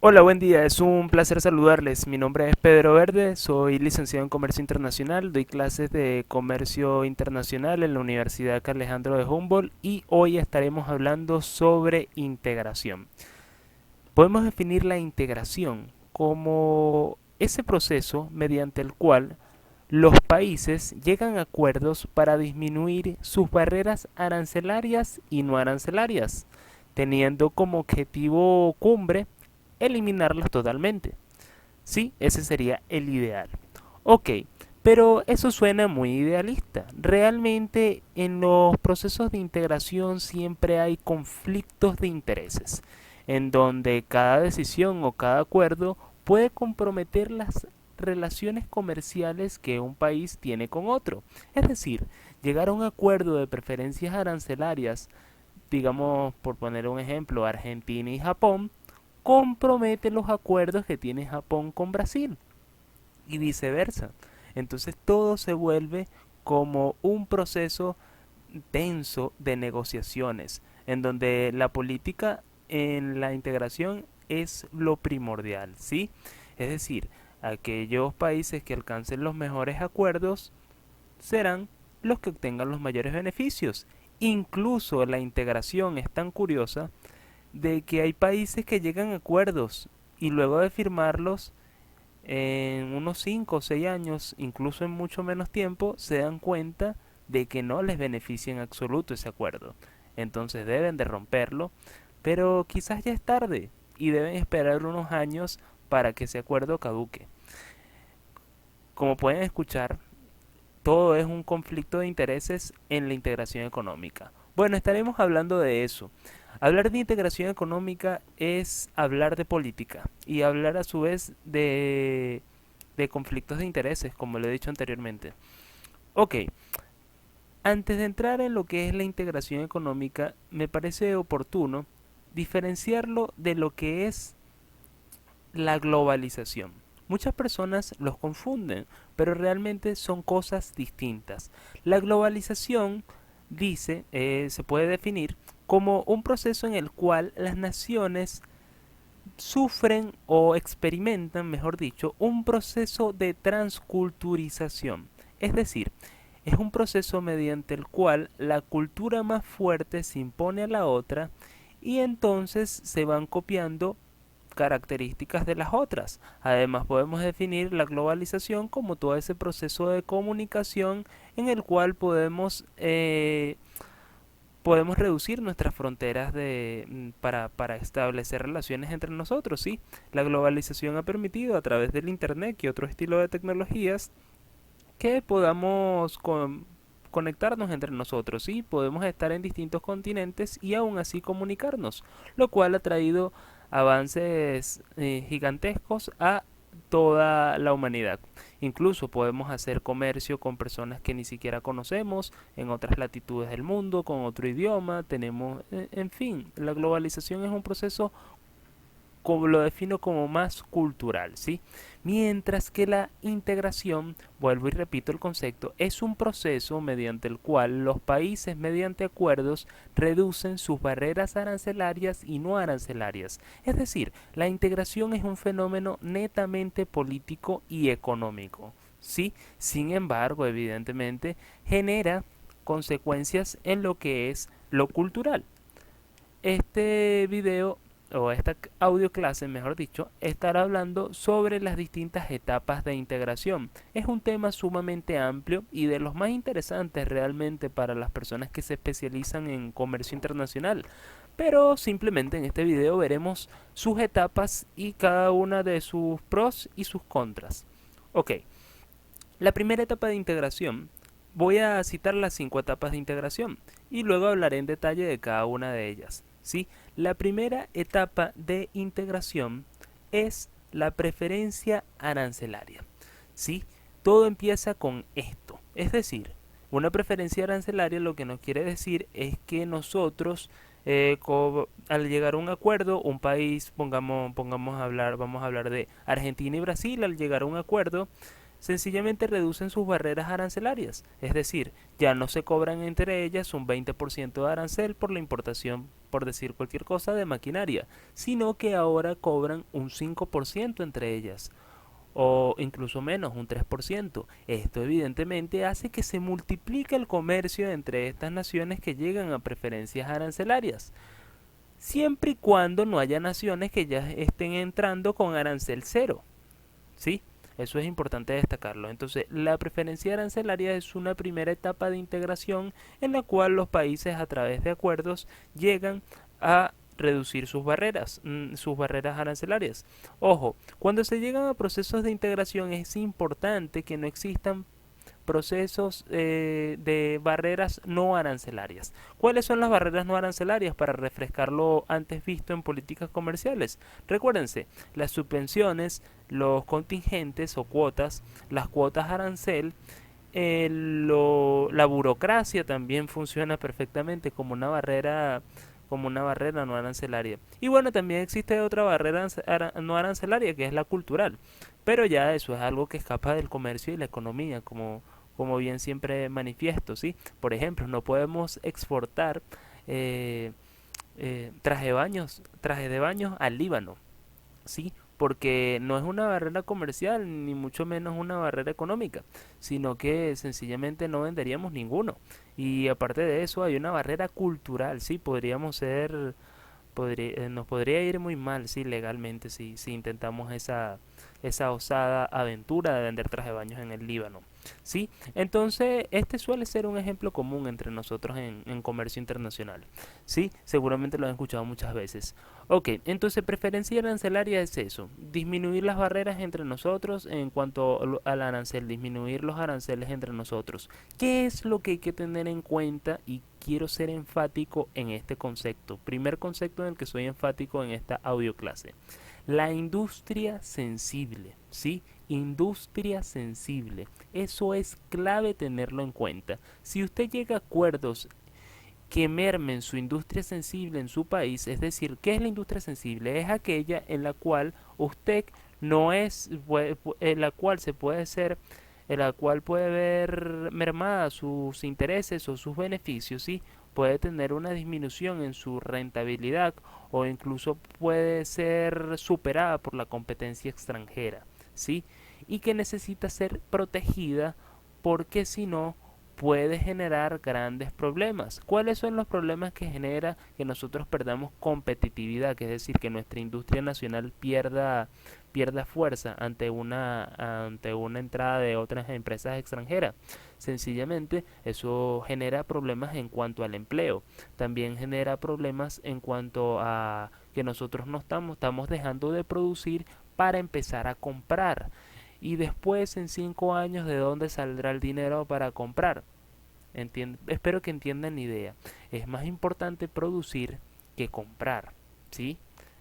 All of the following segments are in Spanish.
Hola, buen día. Es un placer saludarles. Mi nombre es Pedro Verde, soy licenciado en Comercio Internacional, doy clases de Comercio Internacional en la Universidad Carlos Alejandro de Humboldt y hoy estaremos hablando sobre integración. Podemos definir la integración como ese proceso mediante el cual los países llegan a acuerdos para disminuir sus barreras arancelarias y no arancelarias, teniendo como objetivo cumbre eliminarlas totalmente. Sí, ese sería el ideal. Ok, pero eso suena muy idealista. Realmente en los procesos de integración siempre hay conflictos de intereses, en donde cada decisión o cada acuerdo puede comprometer las relaciones comerciales que un país tiene con otro. Es decir, llegar a un acuerdo de preferencias arancelarias, digamos por poner un ejemplo, Argentina y Japón, compromete los acuerdos que tiene Japón con Brasil y viceversa. Entonces todo se vuelve como un proceso denso de negociaciones, en donde la política en la integración es lo primordial, ¿sí? Es decir, aquellos países que alcancen los mejores acuerdos serán los que obtengan los mayores beneficios. Incluso la integración es tan curiosa de que hay países que llegan a acuerdos y luego de firmarlos en unos 5 o 6 años, incluso en mucho menos tiempo, se dan cuenta de que no les beneficia en absoluto ese acuerdo. Entonces deben de romperlo, pero quizás ya es tarde y deben esperar unos años para que ese acuerdo caduque. Como pueden escuchar, todo es un conflicto de intereses en la integración económica. Bueno, estaremos hablando de eso. Hablar de integración económica es hablar de política y hablar a su vez de conflictos de intereses, como lo he dicho anteriormente. Ok, antes de entrar en lo que es la integración económica, me parece oportuno diferenciarlo de lo que es la globalización. Muchas personas los confunden, pero realmente son cosas distintas. La globalización se puede definir como un proceso en el cual las naciones sufren o experimentan, mejor dicho, un proceso de transculturización. Es decir, es un proceso mediante el cual la cultura más fuerte se impone a la otra y entonces se van copiando características de las otras. Además podemos definir la globalización como todo ese proceso de comunicación en el cual podemos reducir nuestras fronteras para establecer relaciones entre nosotros, ¿sí? La globalización ha permitido a través del Internet y otro estilo de tecnologías que podamos conectarnos entre nosotros, ¿sí? Podemos estar en distintos continentes y aún así comunicarnos, lo cual ha traído avances gigantescos a toda la humanidad. Incluso podemos hacer comercio con personas que ni siquiera conocemos en otras latitudes del mundo, con otro idioma, en fin, la globalización es un proceso como lo defino como más cultural, ¿sí? Mientras que la integración, vuelvo y repito el concepto, es un proceso mediante el cual los países mediante acuerdos reducen sus barreras arancelarias y no arancelarias. Es decir, la integración es un fenómeno netamente político y económico, ¿sí? Sin embargo, evidentemente, genera consecuencias en lo que es lo cultural. Este video o esta audio clase, mejor dicho, estará hablando sobre las distintas etapas de integración. Es un tema sumamente amplio y de los más interesantes realmente para las personas que se especializan en comercio internacional. Pero simplemente en este video veremos sus etapas y cada una de sus pros y sus contras. Ok, la primera etapa de integración. Voy a citar las 5 etapas de integración y luego hablaré en detalle de cada una de ellas. ¿Sí? La primera etapa de integración es la preferencia arancelaria. ¿Sí? Todo empieza con esto. Es decir, una preferencia arancelaria lo que nos quiere decir es que nosotros al llegar a un acuerdo, un país, vamos a hablar de Argentina y Brasil, al llegar a un acuerdo, sencillamente reducen sus barreras arancelarias, es decir, ya no se cobran entre ellas un 20% de arancel por la importación, por decir cualquier cosa, de maquinaria, sino que ahora cobran un 5% entre ellas o incluso menos, un 3%. Esto evidentemente hace que se multiplique el comercio entre estas naciones que llegan a preferencias arancelarias, siempre y cuando no haya naciones que ya estén entrando con arancel cero, ¿sí? Eso es importante destacarlo. Entonces, la preferencia arancelaria es una primera etapa de integración en la cual los países a través de acuerdos llegan a reducir sus barreras arancelarias. Ojo, cuando se llegan a procesos de integración es importante que no existan procesos de barreras no arancelarias. ¿Cuáles son las barreras no arancelarias para refrescar lo antes visto en políticas comerciales? Recuérdense, las subvenciones, los contingentes o cuotas, las cuotas arancel, la burocracia también funciona perfectamente como una barrera no arancelaria. Y bueno, también existe otra barrera no arancelaria que es la cultural, pero ya eso es algo que escapa del comercio y la economía, como bien siempre manifiesto, ¿sí? Por ejemplo, no podemos exportar eh, trajes de baños al Líbano, ¿sí? Porque no es una barrera comercial, ni mucho menos una barrera económica, sino que sencillamente no venderíamos ninguno. Y aparte de eso, hay una barrera cultural, ¿sí? Nos podría ir muy mal, sí, legalmente, si intentamos esa osada aventura de vender traje de baños en el Líbano. ¿Sí? Entonces, este suele ser un ejemplo común entre nosotros en comercio internacional. ¿Sí? Seguramente lo han escuchado muchas veces. Ok, entonces preferencia arancelaria es eso, disminuir las barreras entre nosotros en cuanto al arancel, disminuir los aranceles entre nosotros. ¿Qué es lo que hay que tener en cuenta? Y quiero ser enfático en este concepto. Primer concepto en el que soy enfático en esta audio clase. La industria sensible, ¿sí? Industria sensible. Eso es clave tenerlo en cuenta. Si usted llega a acuerdos que mermen su industria sensible en su país, es decir, ¿qué es la industria sensible? Es aquella en la cual usted no es, en la cual se puede ser, en la cual puede ver mermada sus intereses o sus beneficios, ¿sí? Puede tener una disminución en su rentabilidad o incluso puede ser superada por la competencia extranjera, ¿sí? Y que necesita ser protegida porque si no puede generar grandes problemas. ¿Cuáles son los problemas que genera que nosotros perdamos competitividad? Que es decir, que nuestra industria nacional pierda fuerza ante una entrada de otras empresas extranjeras. Sencillamente, eso genera problemas en cuanto al empleo. También genera problemas en cuanto a que nosotros no estamos dejando de producir para empezar a comprar. Y después, en 5 años, ¿de dónde saldrá el dinero para comprar? Espero que entiendan la idea. Es más importante producir que comprar, ¿sí?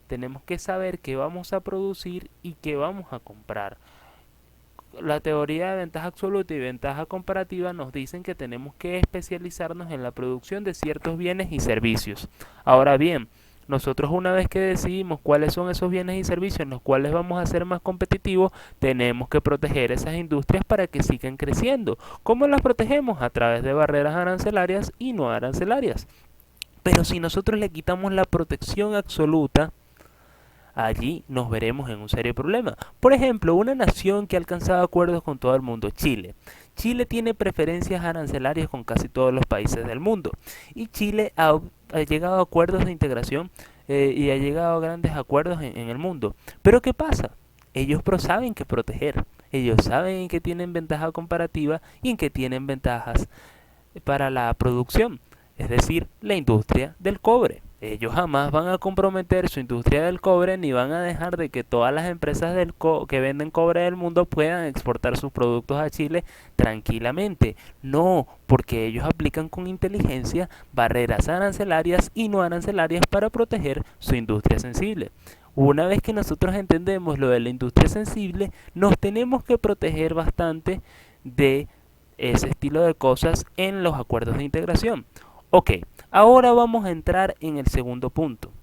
Tenemos que saber qué vamos a producir y qué vamos a comprar. La teoría de ventaja absoluta y ventaja comparativa nos dicen que tenemos que especializarnos en la producción de ciertos bienes y servicios. Ahora bien, nosotros una vez que decidimos cuáles son esos bienes y servicios en los cuales vamos a ser más competitivos, tenemos que proteger esas industrias para que sigan creciendo. ¿Cómo las protegemos? A través de barreras arancelarias y no arancelarias. Pero si nosotros le quitamos la protección absoluta, allí nos veremos en un serio problema. Por ejemplo, una nación que ha alcanzado acuerdos con todo el mundo, Chile. Chile tiene preferencias arancelarias con casi todos los países del mundo. Y Chile ha llegado a acuerdos de integración y ha llegado a grandes acuerdos en el mundo. Pero ¿qué pasa? Ellos saben que proteger. Ellos saben en qué tienen ventaja comparativa y en qué tienen ventajas para la producción, es decir, la industria del cobre. Ellos jamás van a comprometer su industria del cobre ni van a dejar de que todas las empresas que venden cobre del mundo puedan exportar sus productos a Chile tranquilamente. No, porque ellos aplican con inteligencia barreras arancelarias y no arancelarias para proteger su industria sensible. Una vez que nosotros entendemos lo de la industria sensible, nos tenemos que proteger bastante de ese estilo de cosas en los acuerdos de integración. Ok, ahora vamos a entrar en el segundo punto.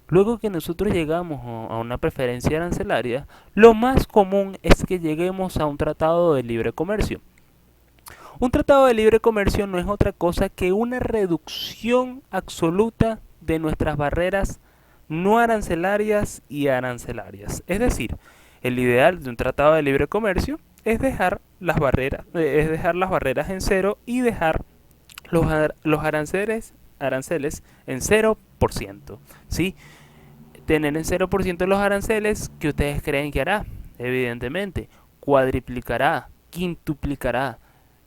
Luego que nosotros llegamos a una preferencia arancelaria, lo más común es que lleguemos a un tratado de libre comercio. Un tratado de libre comercio no es otra cosa que una reducción absoluta de nuestras barreras no arancelarias y arancelarias. Es decir, el ideal de un tratado de libre comercio es dejar las barreras en cero y dejar los aranceles en 0%. ¿Sí? Tener en 0% los aranceles, ¿qué ustedes creen que hará? Evidentemente, cuadriplicará, quintuplicará.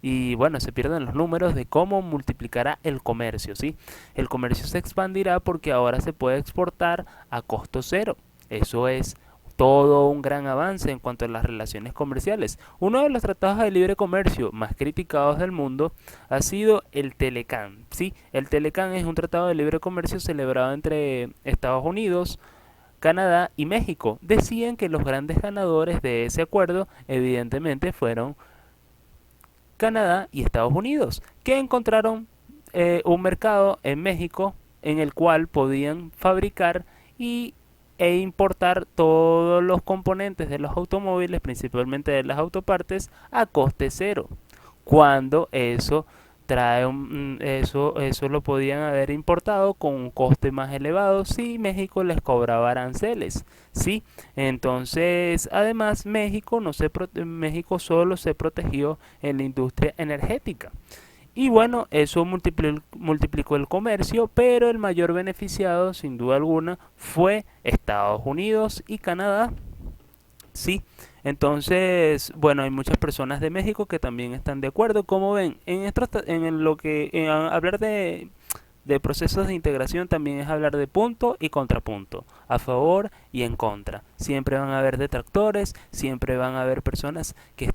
Y bueno, se pierden los números de cómo multiplicará el comercio, ¿sí? El comercio se expandirá porque ahora se puede exportar a costo cero. Eso es todo un gran avance en cuanto a las relaciones comerciales. Uno de los tratados de libre comercio más criticados del mundo ha sido el Telecán, ¿sí? El Telecán es un tratado de libre comercio celebrado entre Estados Unidos, Canadá y México. Decían que los grandes ganadores de ese acuerdo evidentemente fueron Canadá y Estados Unidos, que encontraron un mercado en México en el cual podían fabricar e importar todos los componentes de los automóviles, principalmente de las autopartes, a coste cero. Cuando eso lo podían haber importado con un coste más elevado si México les cobraba aranceles, ¿sí? Entonces, además, México solo se protegió en la industria energética. Y bueno, eso multiplicó el comercio, pero el mayor beneficiado, sin duda alguna, fue Estados Unidos y Canadá. Sí, entonces, bueno, hay muchas personas de México que también están de acuerdo. Como ven, hablar de procesos de integración también es hablar de punto y contrapunto, a favor y en contra. Siempre van a haber detractores, siempre van a haber personas que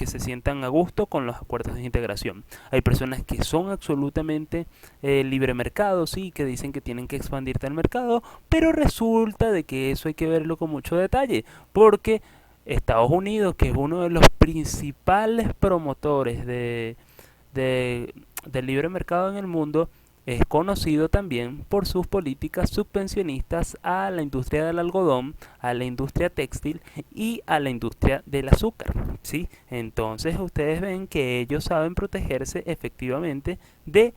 se sientan a gusto con los acuerdos de integración. Hay personas que son absolutamente libre mercado, sí, que dicen que tienen que expandirte al mercado, pero resulta de que eso hay que verlo con mucho detalle, porque Estados Unidos, que es uno de los principales promotores del libre mercado en el mundo, es conocido también por sus políticas subvencionistas a la industria del algodón, a la industria textil y a la industria del azúcar, ¿sí? Entonces ustedes ven que ellos saben protegerse efectivamente de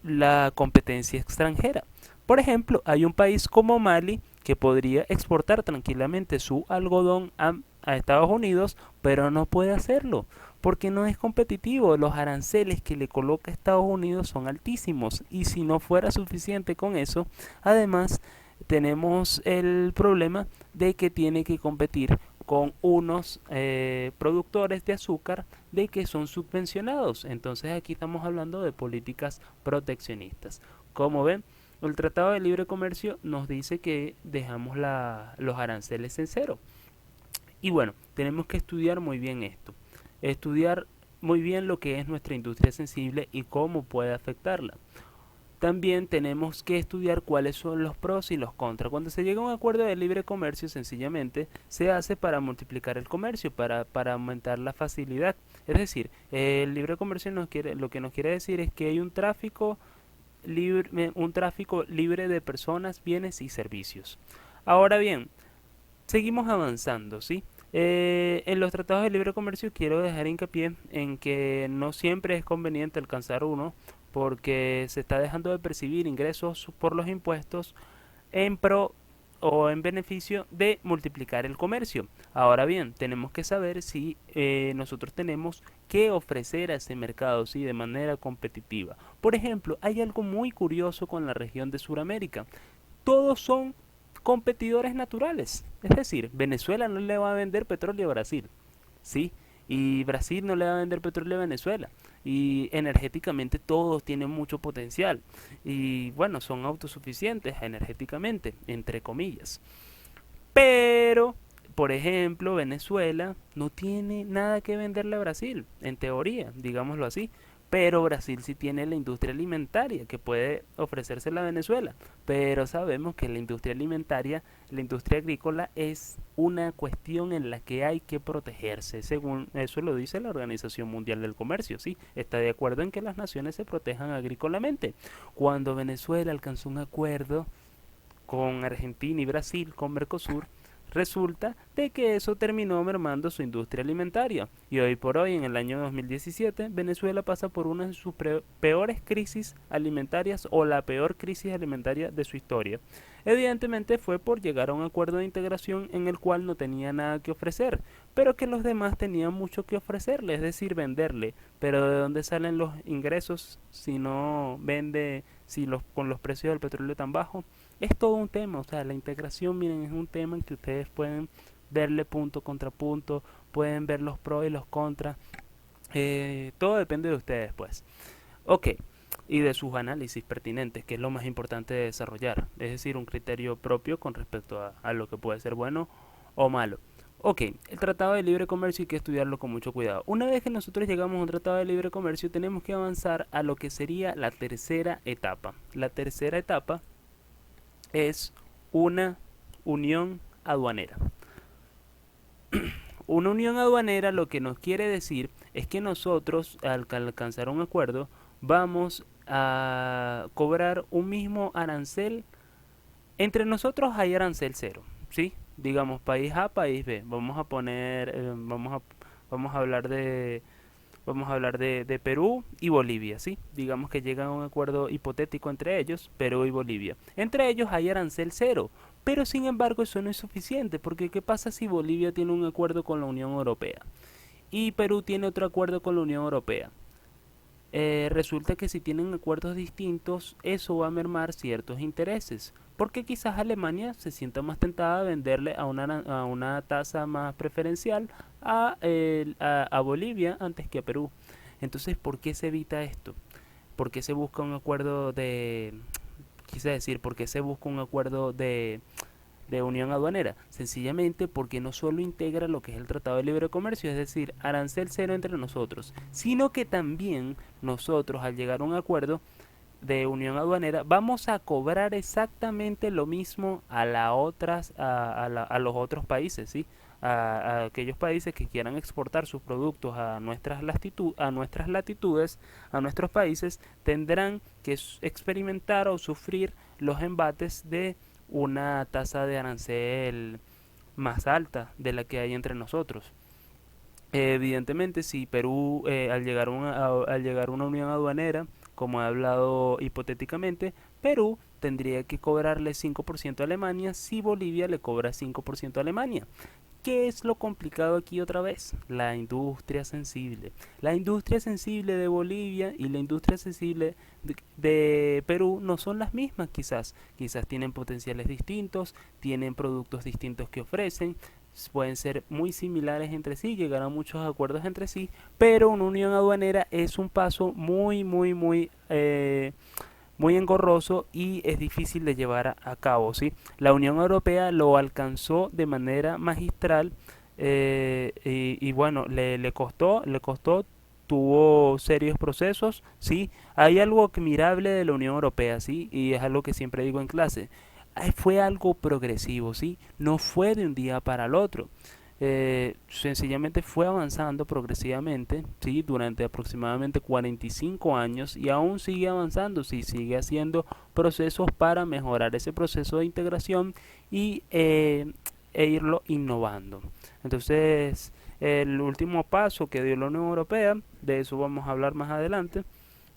la competencia extranjera. Por ejemplo, hay un país como Mali que podría exportar tranquilamente su algodón a Estados Unidos, pero no puede hacerlo porque no es competitivo. Los aranceles que le coloca Estados Unidos son altísimos y si no fuera suficiente con eso, además tenemos el problema de que tiene que competir con unos productores de azúcar de que son subvencionados. Entonces aquí estamos hablando de políticas proteccionistas. Como ven, el Tratado de Libre Comercio nos dice que dejamos los aranceles en cero. Y bueno, tenemos que estudiar muy bien esto. Estudiar muy bien lo que es nuestra industria sensible y cómo puede afectarla. También tenemos que estudiar cuáles son los pros y los contras. Cuando se llega a un acuerdo de libre comercio, sencillamente se hace para multiplicar el comercio, para aumentar la facilidad. Es decir, el libre comercio lo que nos quiere decir es que hay un tráfico libre de personas, bienes y servicios. Ahora bien, seguimos avanzando, ¿sí? En los tratados de libre comercio quiero dejar hincapié en que no siempre es conveniente alcanzar uno porque se está dejando de percibir ingresos por los impuestos en pro o en beneficio de multiplicar el comercio. Ahora bien, tenemos que saber si nosotros tenemos que ofrecer a ese mercado, ¿sí? De manera competitiva. Por ejemplo, hay algo muy curioso con la región de Sudamérica. Todos son competidores naturales. Es decir, Venezuela no le va a vender petróleo a Brasil, ¿sí? Y Brasil no le va a vender petróleo a Venezuela. Y energéticamente todos tienen mucho potencial. Y bueno, son autosuficientes energéticamente, entre comillas. Pero, por ejemplo, Venezuela no tiene nada que venderle a Brasil, en teoría, digámoslo así. Pero Brasil sí tiene la industria alimentaria que puede ofrecérsela a Venezuela. Pero sabemos que la industria alimentaria, la industria agrícola es una cuestión en la que hay que protegerse. Según eso lo dice la Organización Mundial del Comercio, ¿sí? Está de acuerdo en que las naciones se protejan agrícolamente. Cuando Venezuela alcanzó un acuerdo con Argentina y Brasil, con Mercosur, resulta de que eso terminó mermando su industria alimentaria. Y hoy por hoy, en el año 2017, Venezuela pasa por una de sus peores crisis alimentarias o la peor crisis alimentaria de su historia. Evidentemente fue por llegar a un acuerdo de integración en el cual no tenía nada que ofrecer, pero que los demás tenían mucho que ofrecerle, es decir, venderle. Pero ¿de dónde salen los ingresos si no vende, si los, con los precios del petróleo tan bajos? Es todo un tema, o sea, la integración, miren, es un tema en que ustedes pueden verle punto contra punto, pueden ver los pros y los contras, todo depende de ustedes, pues. Ok, y de sus análisis pertinentes, que es lo más importante de desarrollar, es decir, un criterio propio con respecto a lo que puede ser bueno o malo. Ok, el Tratado de Libre Comercio hay que estudiarlo con mucho cuidado. Una vez que nosotros llegamos a un Tratado de Libre Comercio, tenemos que avanzar a lo que sería la tercera etapa. La tercera etapa es una unión aduanera. Una unión aduanera lo que nos quiere decir es que nosotros, al alcanzar un acuerdo, vamos a cobrar un mismo arancel. Entre nosotros hay arancel cero, ¿sí? Digamos país A, país B. Vamos a poner, vamos a hablar de, vamos a hablar de Perú y Bolivia, ¿sí? Digamos que llegan a un acuerdo hipotético entre ellos, Perú y Bolivia. Entre ellos hay arancel cero, pero sin embargo eso no es suficiente, porque ¿qué pasa si Bolivia tiene un acuerdo con la Unión Europea y Perú tiene otro acuerdo con la Unión Europea? Resulta que si tienen acuerdos distintos, eso va a mermar ciertos intereses, porque quizás Alemania se sienta más tentada a venderle a una tasa más preferencial a Bolivia antes que a Perú. Entonces, ¿por qué se evita esto? ¿Por qué se busca un acuerdo quise decir, por qué se busca un acuerdo de unión aduanera? Sencillamente porque no solo integra lo que es el Tratado de Libre Comercio, es decir, arancel cero entre nosotros, sino que también nosotros al llegar a un acuerdo de unión aduanera vamos a cobrar exactamente lo mismo a los otros países, ¿sí? A aquellos países que quieran exportar sus productos a nuestras latitudes, a nuestros países, tendrán que experimentar o sufrir los embates de una tasa de arancel más alta de la que hay entre nosotros. Evidentemente, si Perú al llegar a una unión aduanera, como he hablado hipotéticamente, Perú tendría que cobrarle 5% a Alemania si Bolivia le cobra 5% a Alemania. ¿Qué es lo complicado aquí otra vez? La industria sensible. La industria sensible de Bolivia y la industria sensible de Perú no son las mismas quizás. Quizás tienen potenciales distintos, tienen productos distintos que ofrecen, pueden ser muy similares entre sí, llegar a muchos acuerdos entre sí, pero una unión aduanera es un paso muy engorroso y es difícil de llevar a cabo, ¿sí? La Unión Europea lo alcanzó de manera magistral y bueno, le costó, tuvo serios procesos, ¿sí? Hay algo admirable de la Unión Europea, ¿sí? Y es algo que siempre digo en clase. Fue algo progresivo, ¿sí? No fue de un día para el otro. Sencillamente fue avanzando progresivamente, ¿sí? Durante aproximadamente 45 años y aún sigue avanzando, ¿sí? Sigue haciendo procesos para mejorar ese proceso de integración y irlo innovando. Entonces, el último paso que dio la Unión Europea, de eso vamos a hablar más adelante,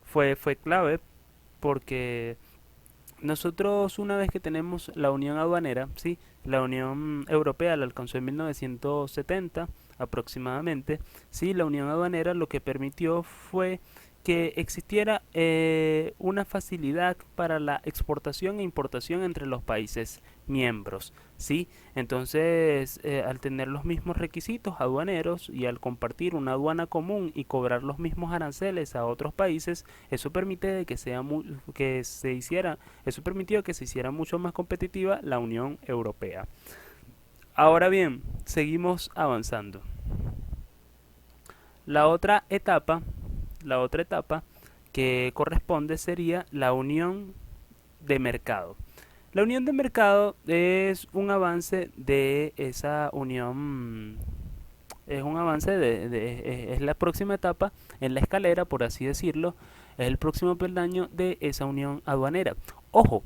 fue clave porque nosotros una vez que tenemos la unión aduanera, ¿sí? La Unión Europea la alcanzó en 1970 aproximadamente, ¿sí? La unión aduanera lo que permitió fue que existiera una facilidad para la exportación e importación entre los países miembros, ¿sí? Entonces, al tener los mismos requisitos aduaneros y al compartir una aduana común y cobrar los mismos aranceles a otros países, eso permite de que que se hiciera, eso permitió que se hiciera mucho más competitiva la Unión Europea. Ahora bien, seguimos avanzando. La otra etapa, la otra etapa que corresponde sería la unión de mercado. La unión de mercado es un avance de esa unión, es un avance es la próxima etapa en la escalera, por así decirlo, es el próximo peldaño de esa unión aduanera. Ojo,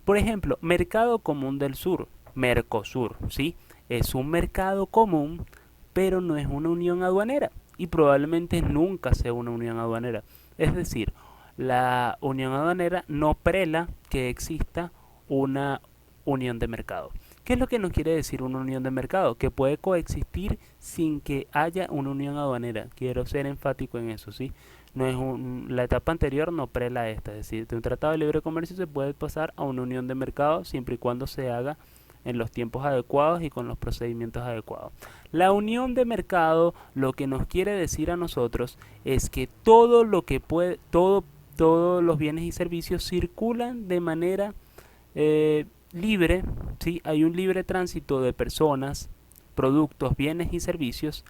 Por ejemplo, Mercado Común del Sur, Mercosur, ¿sí? Es un mercado común, pero no es una unión aduanera y probablemente nunca sea una unión aduanera. Es decir, la unión aduanera no prela que exista una unión de mercado. ¿Qué es lo que nos quiere decir una unión de mercado? Que puede coexistir sin que haya una unión aduanera. Quiero ser enfático en eso, ¿sí? No es la etapa anterior no prela esta, es decir, de un tratado de libre comercio se puede pasar a una unión de mercado siempre y cuando se haga en los tiempos adecuados y con los procedimientos adecuados. La unión de mercado lo que nos quiere decir a nosotros es que todo lo que puede, todos los bienes y servicios circulan de manera libre, ¿sí? Hay un libre tránsito de personas, productos, bienes y servicios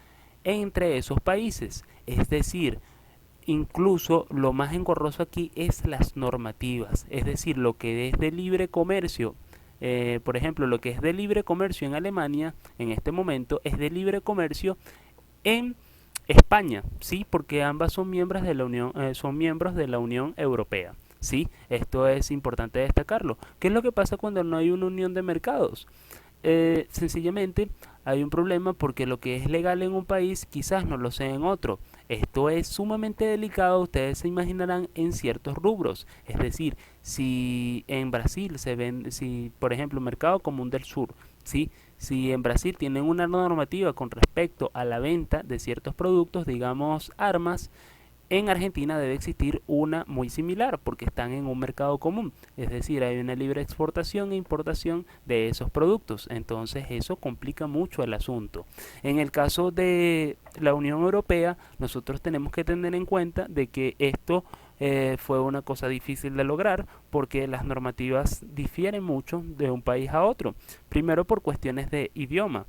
entre esos países. Es decir, incluso lo más engorroso aquí es las normativas, es decir, lo que es de libre comercio. Por ejemplo, lo que es de libre comercio en Alemania en este momento es de libre comercio en España, sí, porque ambas son miembros de la Unión Europea. Sí, esto es importante destacarlo. ¿Qué es lo que pasa cuando no hay una unión de mercados? Sencillamente hay un problema porque lo que es legal en un país quizás no lo sea en otro. Esto es sumamente delicado, ustedes se imaginarán en ciertos rubros. Es decir, si en Brasil se vende, si por ejemplo Mercado Común del Sur, ¿sí? Si en Brasil tienen una normativa con respecto a la venta de ciertos productos, digamos armas, en Argentina debe existir una muy similar porque están en un mercado común, es decir, hay una libre exportación e importación de esos productos, entonces eso complica mucho el asunto. En el caso de la Unión Europea, nosotros tenemos que tener en cuenta de que esto fue una cosa difícil de lograr porque las normativas difieren mucho de un país a otro, primero por cuestiones de idioma,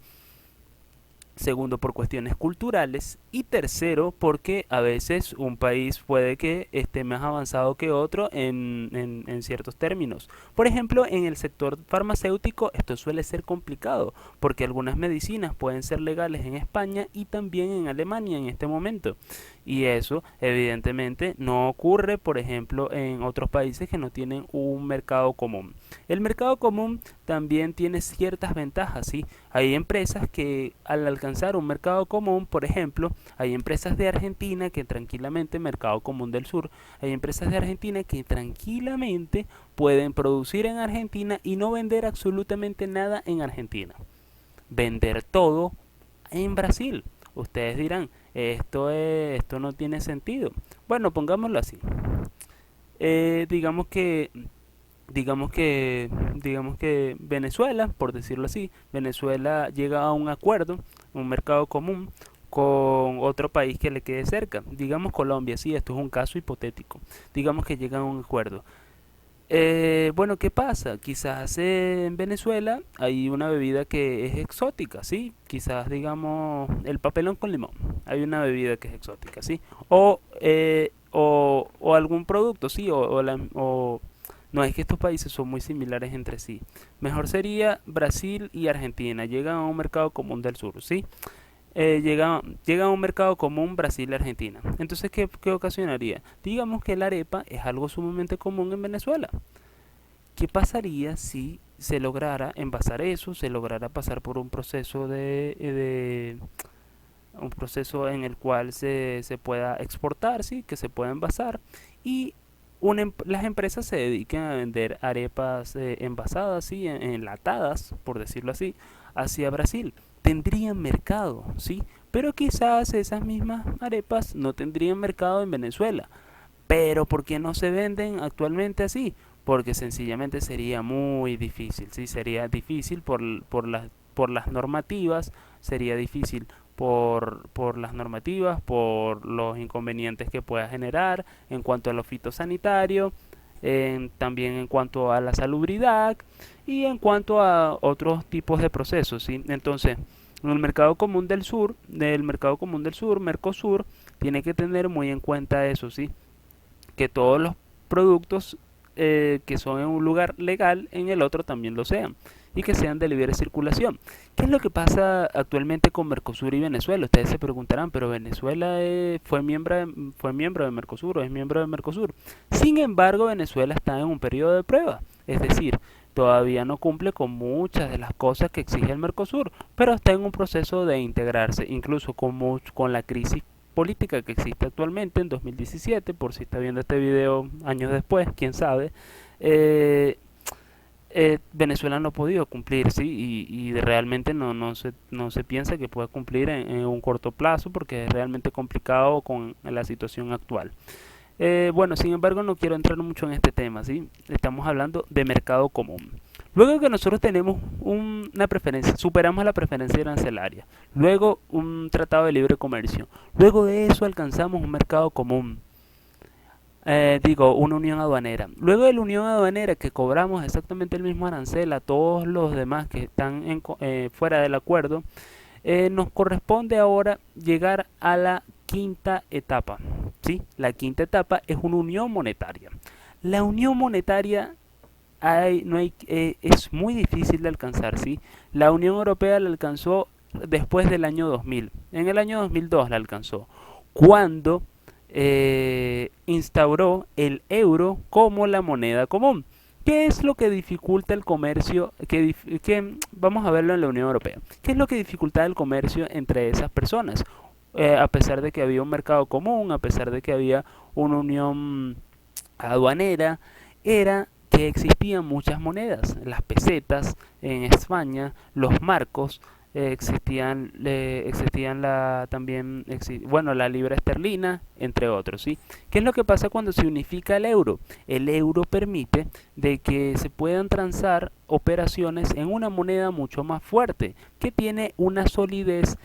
segundo por cuestiones culturales y tercero porque a veces un país puede que esté más avanzado que otro en ciertos términos. Por ejemplo, en el sector farmacéutico esto suele ser complicado porque algunas medicinas pueden ser legales en España y también en Alemania en este momento. Y eso evidentemente no ocurre, por ejemplo, en otros países que no tienen un mercado común. El mercado común también tiene ciertas ventajas, ¿sí? Hay empresas que al alcanzar un mercado común, por ejemplo, hay empresas de Argentina que tranquilamente, mercado común del sur, hay empresas de Argentina que tranquilamente pueden producir en Argentina y no vender absolutamente nada en Argentina. Vender todo en Brasil. Ustedes dirán, esto no tiene sentido. Bueno, pongámoslo así. Digamos que digamos que Venezuela, por decirlo así, Venezuela llega a un acuerdo, un mercado común con otro país que le quede cerca, digamos Colombia, sí, esto es un caso hipotético, digamos que llegan a un acuerdo. Bueno, ¿qué pasa? Quizás en Venezuela hay una bebida que es exótica, ¿sí? Quizás digamos el papelón con limón, hay una bebida que es exótica, ¿sí? O algún producto, ¿sí? No, es que estos países son muy similares entre sí. Mejor sería Brasil y Argentina. Llegan a un mercado común del sur, ¿sí? Llega a un mercado común Brasil y Argentina. Entonces, ¿qué ocasionaría? Digamos que la arepa es algo sumamente común en Venezuela. ¿Qué pasaría si se lograra envasar eso, se lograra pasar por un proceso un proceso en el cual se pueda exportar, ¿sí? Que se pueda envasar y las empresas se dedican a vender arepas envasadas, ¿sí? Enlatadas, por decirlo así, hacia Brasil. Tendrían mercado, ¿sí? Pero quizás esas mismas arepas no tendrían mercado en Venezuela. Pero ¿por qué no se venden actualmente así? Porque sencillamente sería muy difícil, ¿sí? Sería difícil por las normativas, sería difícil por las normativas, por los inconvenientes que pueda generar en cuanto a lo fitosanitario, también en cuanto a la salubridad y en cuanto a otros tipos de procesos, ¿sí? Entonces, en el mercado común del sur, Mercosur, tiene que tener muy en cuenta eso, ¿sí? Que todos los productos que son en un lugar legal, en el otro también lo sean y que sean de libre circulación. ¿Qué es lo que pasa actualmente con Mercosur y Venezuela? Ustedes se preguntarán, pero Venezuela fue miembro de Mercosur o es miembro de Mercosur. Sin embargo, Venezuela está en un periodo de prueba. Es decir, todavía no cumple con muchas de las cosas que exige el Mercosur, pero está en un proceso de integrarse, incluso con la crisis política que existe actualmente en 2017, por si está viendo este video años después, quién sabe. eh, Venezuela no ha podido cumplir, ¿sí? Y realmente no se piensa que pueda cumplir en un corto plazo porque es realmente complicado con la situación actual. Bueno, sin embargo, no quiero entrar mucho en este tema, ¿sí? Estamos hablando de mercado común. Luego que nosotros tenemos una preferencia, superamos la preferencia arancelaria, luego un tratado de libre comercio, luego de eso alcanzamos un mercado común, una unión aduanera. Luego de la unión aduanera que cobramos exactamente el mismo arancel a todos los demás que están fuera del acuerdo, nos corresponde ahora llegar a la quinta etapa. ¿Sí? La quinta etapa es una unión monetaria. La unión monetaria es muy difícil de alcanzar. ¿Sí? La Unión Europea la alcanzó después del año 2000. En el año 2002 la alcanzó. Cuando instauró el euro como la moneda común. ¿Qué es lo que dificulta el comercio? Vamos a verlo en la Unión Europea. ¿Qué es lo que dificulta el comercio entre esas personas? A pesar de que había un mercado común, a pesar de que había una unión aduanera, era que existían muchas monedas, las pesetas en España, los marcos, existían bueno, la libra esterlina, entre otros, ¿sí? ¿Qué es lo que pasa cuando se unifica el euro? El euro permite de que se puedan transar operaciones en una moneda mucho más fuerte, que tiene una solidez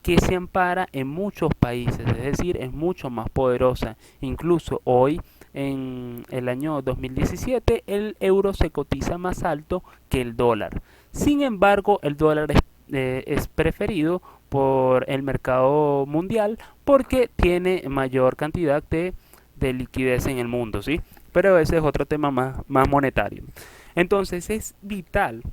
que se ampara en muchos países, es decir, es mucho más poderosa. Incluso hoy, en el año 2017, el euro se cotiza más alto que el dólar. Sin embargo, el dólar es preferido por el mercado mundial porque tiene mayor cantidad de liquidez en el mundo, ¿sí? Pero ese es otro tema más monetario. Entonces es vital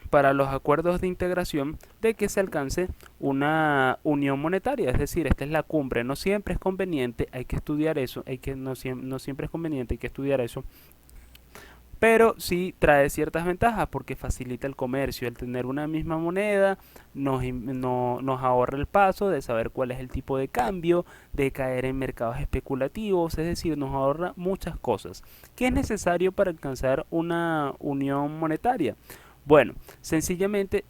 para los acuerdos de integración de que se alcance una unión monetaria, es decir, esta es la cumbre, no siempre es conveniente, hay que estudiar eso, no siempre es conveniente, hay que estudiar eso, pero sí trae ciertas ventajas porque facilita el comercio, el tener una misma moneda nos ahorra el paso de saber cuál es el tipo de cambio, de caer en mercados especulativos, es decir, nos ahorra muchas cosas. ¿Qué es necesario para alcanzar una unión monetaria? Bueno, no sencillamente,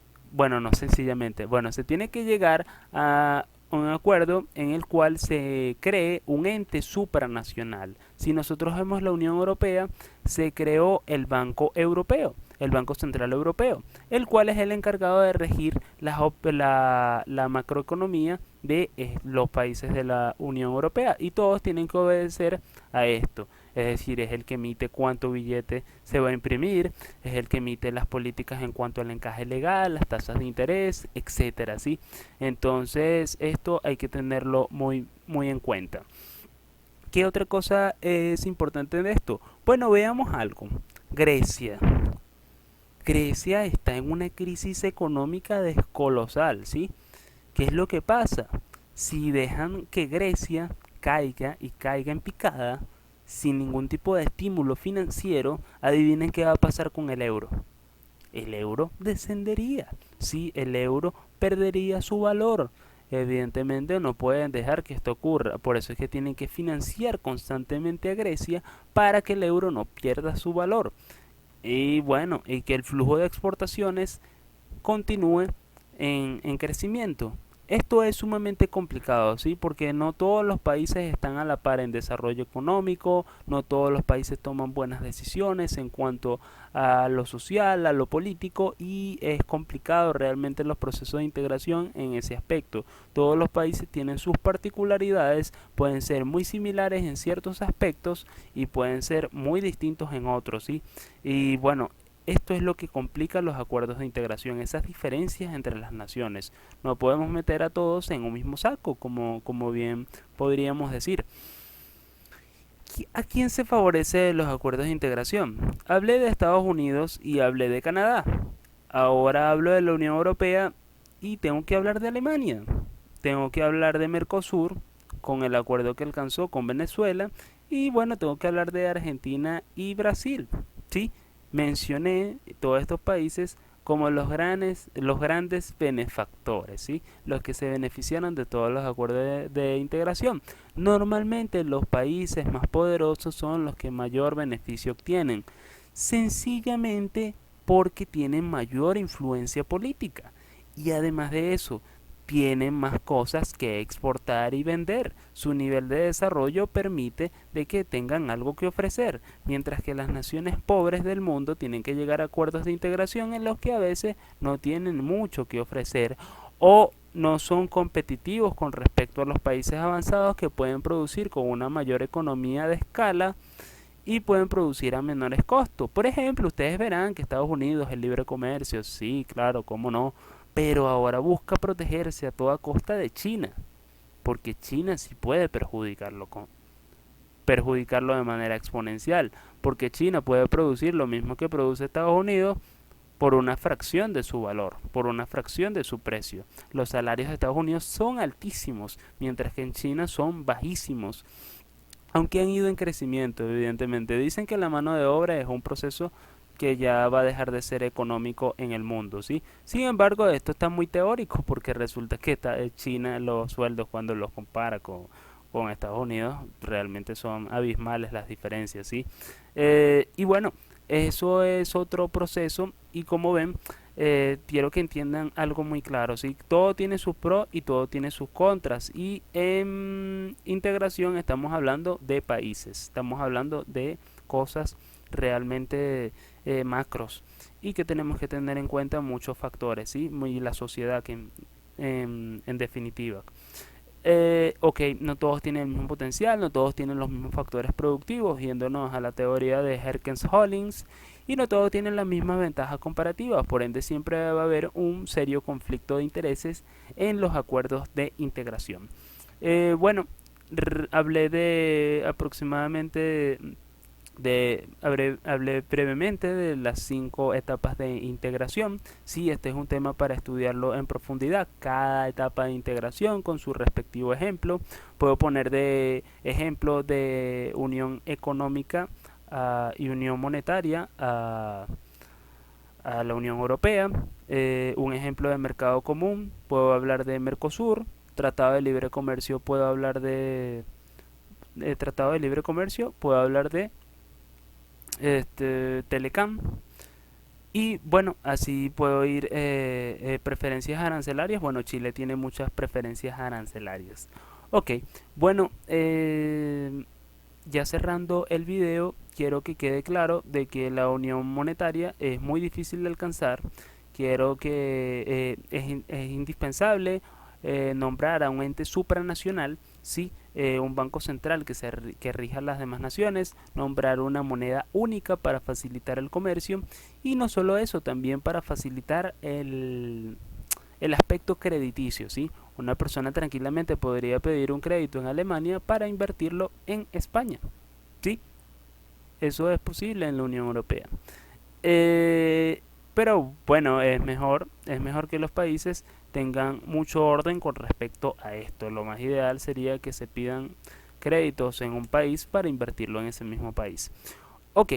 bueno, se tiene que llegar a un acuerdo en el cual se cree un ente supranacional. Si nosotros vemos la Unión Europea, se creó el Banco Europeo, el Banco Central Europeo, el cual es el encargado de regir la macroeconomía de los países de la Unión Europea y todos tienen que obedecer a esto. Es decir, es el que emite cuánto billete se va a imprimir, es el que emite las políticas en cuanto al encaje legal, las tasas de interés, etcétera, ¿sí? Entonces, esto hay que tenerlo muy en cuenta. ¿Qué otra cosa es importante de esto? Bueno, veamos algo. Grecia. Grecia está en una crisis económica descolosal, ¿sí? ¿Qué es lo que pasa? Si dejan que Grecia caiga y caiga en picada, sin ningún tipo de estímulo financiero, adivinen qué va a pasar con el euro. El euro descendería, sí, el euro perdería su valor. Evidentemente no pueden dejar que esto ocurra, por eso es que tienen que financiar constantemente a Grecia para que el euro no pierda su valor. Y bueno, y que el flujo de exportaciones continúe en crecimiento. Esto es sumamente complicado, ¿sí? Porque no todos los países están a la par en desarrollo económico, no todos los países toman buenas decisiones en cuanto a lo social, a lo político, y es complicado realmente los procesos de integración en ese aspecto. Todos los países tienen sus particularidades, pueden ser muy similares en ciertos aspectos y pueden ser muy distintos en otros, ¿sí? Y bueno, esto es lo que complica los acuerdos de integración, esas diferencias entre las naciones. No podemos meter a todos en un mismo saco, como bien podríamos decir. ¿A quién se favorece los acuerdos de integración? Hablé de Estados Unidos y hablé de Canadá. Ahora hablo de la Unión Europea y tengo que hablar de Alemania. Tengo que hablar de Mercosur con el acuerdo que alcanzó con Venezuela y bueno, tengo que hablar de Argentina y Brasil, ¿sí? mencioné todos estos países como los grandes benefactores, ¿sí? Los que se beneficiaron de todos los acuerdos de integración. Normalmente los países más poderosos son los que mayor beneficio obtienen, sencillamente porque tienen mayor influencia política. Y además de eso, tienen más cosas que exportar y vender. Su nivel de desarrollo permite de que tengan algo que ofrecer, mientras que las naciones pobres del mundo tienen que llegar a acuerdos de integración en los que a veces no tienen mucho que ofrecer o no son competitivos con respecto a los países avanzados que pueden producir con una mayor economía de escala y pueden producir a menores costos. Por ejemplo, ustedes verán que Estados Unidos, el libre comercio, sí, claro, cómo no, pero ahora busca protegerse a toda costa de China, porque China sí puede perjudicarlo de manera exponencial, porque China puede producir lo mismo que produce Estados Unidos por una fracción de su valor, por una fracción de su precio. Los salarios de Estados Unidos son altísimos, mientras que en China son bajísimos, aunque han ido en crecimiento, evidentemente. Dicen que la mano de obra es un proceso que ya va a dejar de ser económico en el mundo, ¿sí? Sin embargo, esto está muy teórico porque resulta que China los sueldos cuando los compara con Estados Unidos realmente son abismales las diferencias, ¿sí? Y bueno, eso es otro proceso y como ven, quiero que entiendan algo muy claro, ¿sí? Todo tiene sus pros y todo tiene sus contras y en integración estamos hablando de países, estamos hablando de cosas realmente macros y que tenemos que tener en cuenta muchos factores, ¿sí? Y la sociedad que en definitiva. Ok, no todos tienen el mismo potencial, no todos tienen los mismos factores productivos, yéndonos a la teoría de Herkens-Hollings, y no todos tienen las mismas ventajas comparativas, por ende siempre va a haber un serio conflicto de intereses en los acuerdos de integración. Bueno, hablé de aproximadamente hablé brevemente de las 5 etapas de integración. Sí, este es un tema para estudiarlo en profundidad. Cada etapa de integración con su respectivo ejemplo. Puedo poner de ejemplo de unión económica y unión monetaria a la Unión Europea. Un ejemplo de mercado común. Puedo hablar de Mercosur. Tratado de libre comercio. Puedo hablar de Tratado de libre comercio. Puedo hablar de Telecam. Y bueno, así puedo ir preferencias arancelarias. Bueno, Chile tiene muchas preferencias arancelarias. Ok, bueno, ya cerrando el video, quiero que quede claro de que la unión monetaria es muy difícil de alcanzar. Quiero que es indispensable nombrar a un ente supranacional, ¿sí? Un banco central que rija las demás naciones, nombrar una moneda única para facilitar el comercio y no solo eso, también para facilitar el aspecto crediticio, ¿sí? Una persona tranquilamente podría pedir un crédito en Alemania para invertirlo en España, ¿sí? Eso es posible en la Unión Europea. Pero bueno, es mejor que los países tengan mucho orden con respecto a esto. Lo más ideal sería que se pidan créditos en un país para invertirlo en ese mismo país. Ok,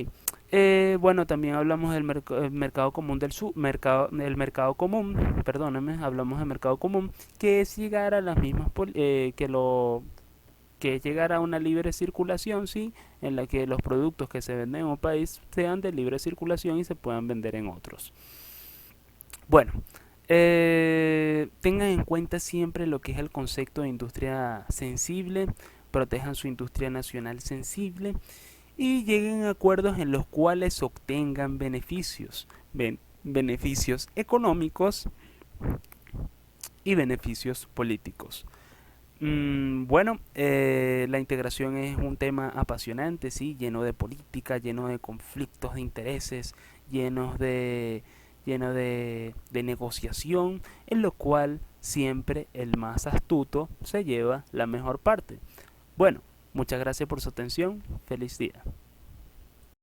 bueno, también hablamos del el mercado común el mercado común, perdónenme, hablamos del mercado común, que es llegar a las mismas, que es llegar a una libre circulación, sí, en la que los productos que se venden en un país sean de libre circulación y se puedan vender en otros. Bueno, tengan en cuenta siempre lo que es el concepto de industria sensible, protejan su industria nacional sensible y lleguen a acuerdos en los cuales obtengan beneficios económicos y beneficios políticos. Bueno, la integración es un tema apasionante, sí, lleno de política, lleno de conflictos de intereses, lleno de negociación, en lo cual siempre el más astuto se lleva la mejor parte. Bueno, muchas gracias por su atención, feliz día.